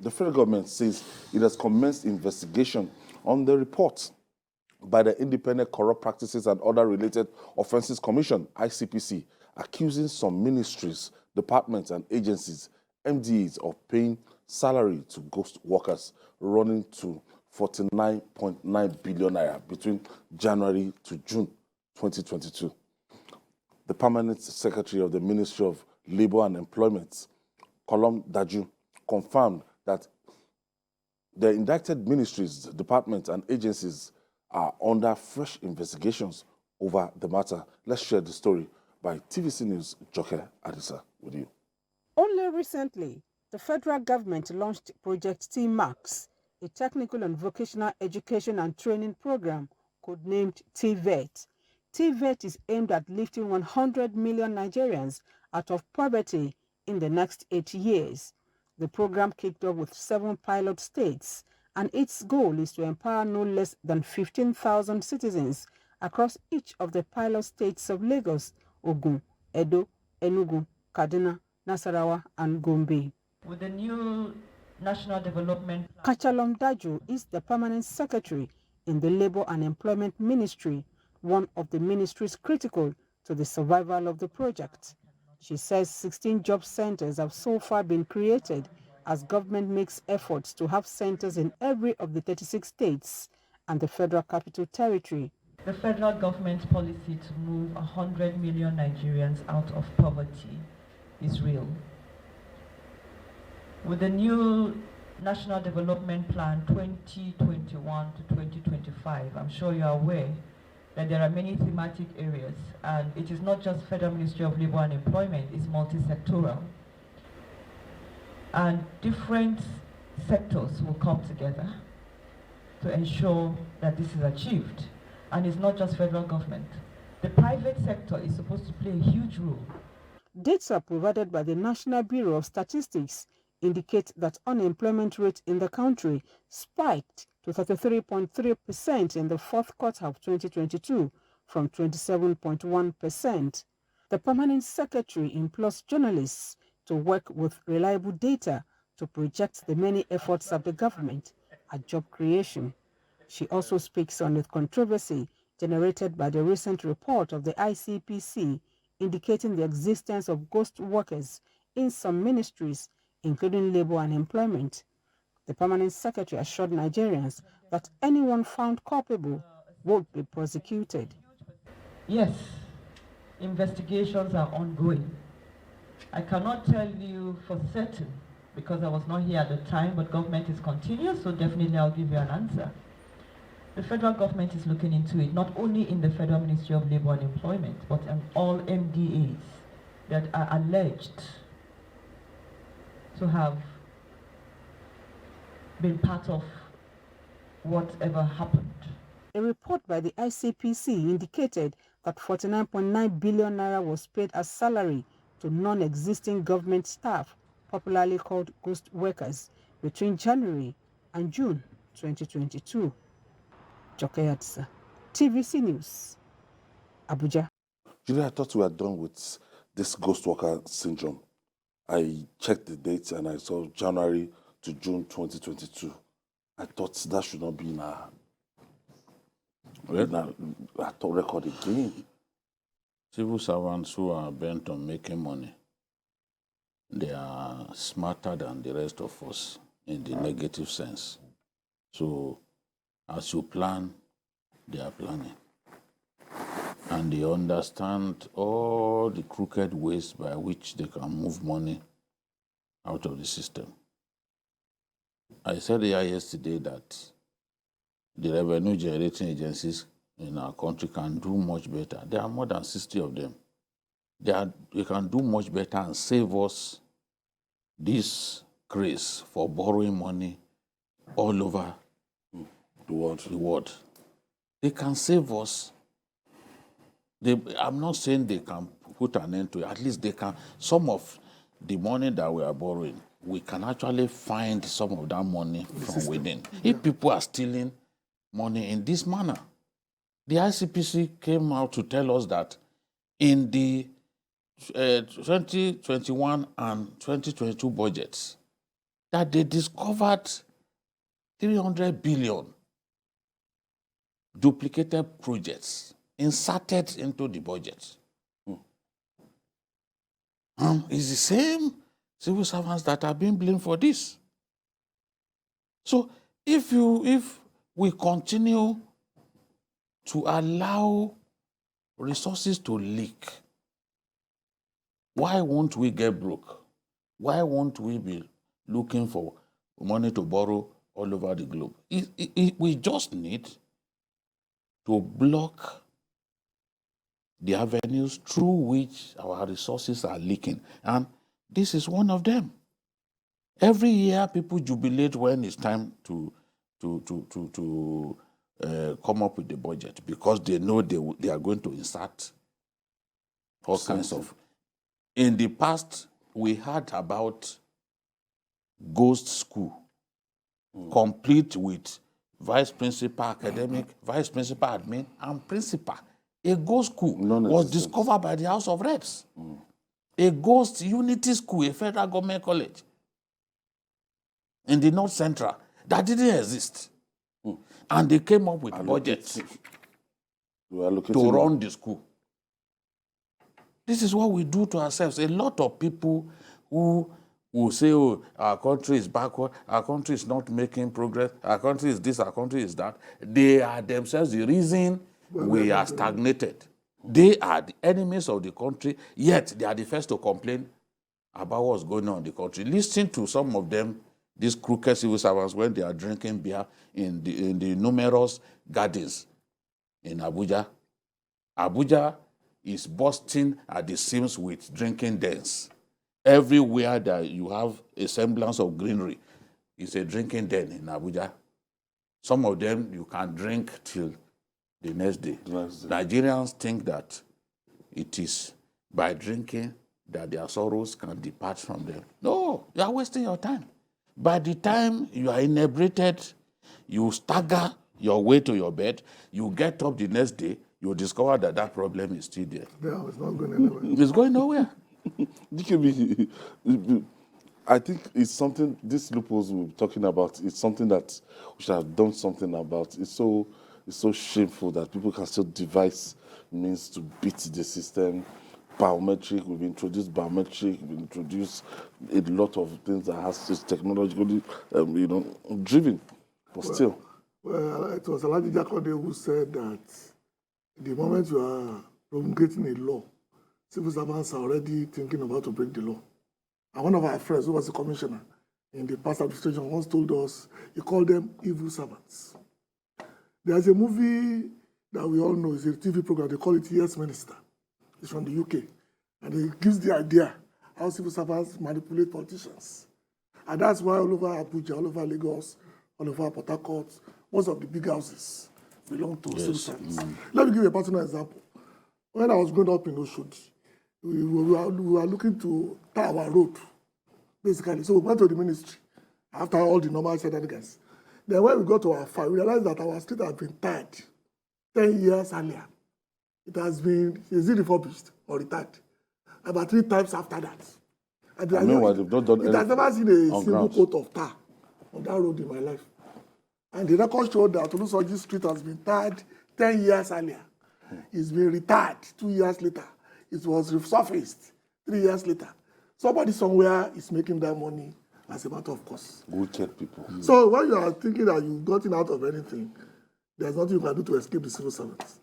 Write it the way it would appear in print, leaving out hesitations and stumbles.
the federal government says it has commenced investigation on the report by the Independent Corrupt Practices and Other Related Offences Commission, ICPC, accusing some ministries, departments and agencies, MDAs, of paying salary to ghost workers running to 49.9 billion naira between January to June 2022. The Permanent Secretary of the Ministry of Labour and Employment, Kachollom Daju, confirmed that the indicted ministries, departments and agencies are under fresh investigations over the matter. Let's share the story by TVC News' Joke Adisa with you. Only recently, the federal government launched Project T-Max, a technical and vocational education and training program codenamed TVET. TVET is aimed at lifting 100 million Nigerians out of poverty in the next 8 years. The program kicked off with 7 pilot states, and its goal is to empower no less than 15,000 citizens across each of the pilot states of Lagos, Ogun, Edo, Enugu, Kaduna, Nasarawa, and Gombe. With the new National Development Plan, Kachollom Daju is the Permanent Secretary in the Labour and Employment Ministry, one of the ministries critical to the survival of the project. She says 16 job centers have so far been created as government makes efforts to have centers in every of the 36 states and the Federal Capital Territory. the federal government's policy to move 100 million Nigerians out of poverty is real. With the new National Development Plan 2021 to 2025, I'm sure you are aware that there are many thematic areas, and it is not just Federal Ministry of Labour and Employment, it's multi-sectoral. And different sectors will come together to ensure that this is achieved. And it's not just federal government. The private sector is supposed to play a huge role. Data provided by the National Bureau of Statistics indicate that unemployment rate in the country spiked to 33.3% in the fourth quarter of 2022 from 27.1%. The Permanent Secretary implores journalists to work with reliable data to project the many efforts of the government at job creation. She also speaks on the controversy generated by the recent report of the ICPC indicating the existence of ghost workers in some ministries, including Labour and Employment. The Permanent Secretary assured Nigerians that anyone found culpable would be prosecuted. Yes, investigations are ongoing. I cannot tell you for certain because I was not here at the time, but government is continuous, so definitely I'll give you an answer. The federal government is looking into it, not only in the Federal Ministry of Labour and Employment, but in all MDAs that are alleged to have been part of whatever happened. A report by the ICPC indicated that 49.9 billion naira was paid as salary to non-existing government staff, popularly called ghost workers, between January and June 2022. Joke Adisa, TVC News, Abuja. Julie, I thought we were done with this ghost worker syndrome. I checked the dates and I saw January to June 2022. I thought that should not be in our record again. Civil servants who are bent on making money, they are smarter than the rest of us in the negative sense. So as you plan, they are planning. And they understand all the crooked ways by which they can move money out of the system. I said here yesterday that the revenue generating agencies in our country can do much better. There are more than 60 of them. They can do much better and save us this craze for borrowing money all over the world. They can save us. I'm not saying they can put an end to it. At least they can. Some of the money that we are borrowing, we can actually find some of that money from within. If people are stealing money in this manner, the ICPC came out to tell us that in the 2021 and 2022 budgets, that they discovered 300 billion duplicated projects inserted into the budget. It's the same civil servants that are being blamed for this. So if we continue to allow resources to leak, why won't we get broke? Why won't we be looking for money to borrow all over the globe? We just need to block the avenues through which our resources are leaking. And this is one of them. Every year, people jubilate when it's time to come up with the budget because they know they are going to insert all kinds of. In the past, we heard about ghost school, complete with vice principal academic, vice principal admin, and principal. A ghost school was discovered by the House of Reps. A ghost unity school, a federal government college in the North Central that didn't exist. And they came up with budgets to run the school. This is what we do to ourselves. A lot of people who will say, oh, our country is backward, our country is not making progress, our country is this, our country is that. They are themselves the reason we are stagnated. They are the enemies of the country, yet they are the first to complain about what's going on in the country. Listen to some of them, these crooked civil servants, when they are drinking beer in the numerous gardens in Abuja. Abuja is bursting at the seams with drinking dens. Everywhere that you have a semblance of greenery is a drinking den in Abuja. Some of them you can drink till the next day. Nigerians think that it is by drinking that their sorrows can depart from them. No, you are wasting your time. By the time you are inebriated, you stagger your way to your bed, you get up the next day, you discover that that problem is still there. Yeah, it's not going anywhere. It's going nowhere. DKB, I think it's something, these loopholes we're talking about, it's something that we should have done something about. It's so shameful that people can still devise means to beat the system. Biometric, we've introduced biometric, we've introduced a lot of things that has to technologically, driven, but still. Well, it was Alhaji Jakode who said that the moment you are promulgating a law, civil servants are already thinking about to break the law. And one of our friends, who was a commissioner in the past administration, once told us, he called them evil servants. There's a movie that we all know, it's a TV program, they call it Yes Minister. It's from the UK. And it gives the idea how civil servants manipulate politicians. And that's why all over Abuja, all over Lagos, all over Port Harcourt, most of the big houses belong to civil servants. Let me give you a personal example. When I was growing up in Oshodi, we were looking to tie our road, basically. So we went to the ministry after all the normal shenanigans. Then when we got to our farm, we realized that our street had been tied 10 years earlier. It has been, is it refurbished or retired? About 3 times after that. And Meanwhile, they've not done it has never seen a single ground. coat of tar on that road in my life. And the record showed that Olusoji Street has been tied 10 years earlier. It's been retired 2 years later. It was resurfaced 3 years later. Somebody somewhere is making that money as a matter of course. Wicked people. So when you are thinking that you've gotten out of anything, there's nothing you can do to escape the civil servants.